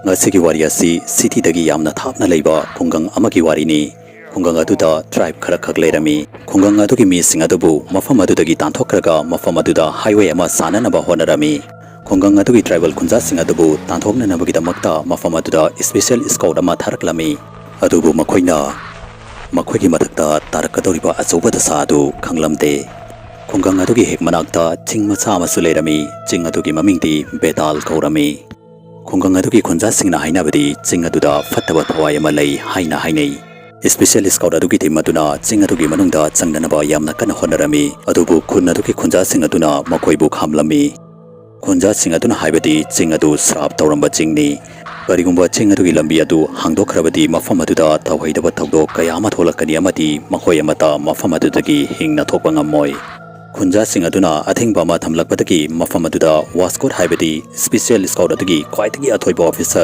Ngasigi wari asi city dagi yamna thapna leiba khungang amagi wari ni khungang aduda tribe khara khak leirami khungang adugi mi sing adubu mafam adudagi tanthokraga mafam aduda highway ama sananaba honarami khungang adugi tribal khunja sing adubu tanthokna nabagi damakta mafam aduda special scout ama tharaklami adubu makhoigi mathakta tarakadoriba achoba dasa adu khanglamde khungang adugi hek manakta ching macha amasu leirami ching adugi mamingdi Betaal kaurami khungang adugi khunja singna hainabadi ching aduda fattaba thawai ama lei haina hainei special scout adugi team aduna ching adugi manungda changnanaba yamna kana honarami adubu khun adugi khunja sing aduna makhoibu khamlami khunja sing aduna haibadi ching adu srap tawramba chingni karigumba ching adugi lambi adu hangdokhrabadi mafam aduda tawhaidaba thawdok kaya ama tholakani amati makhoi amata mafam adudagi hingna thokpa ngammoi khunja sing aduna athingba ma thamlakpadagi mafam aduda wascot haibadi special scout adugi khwaitagi athoiba officer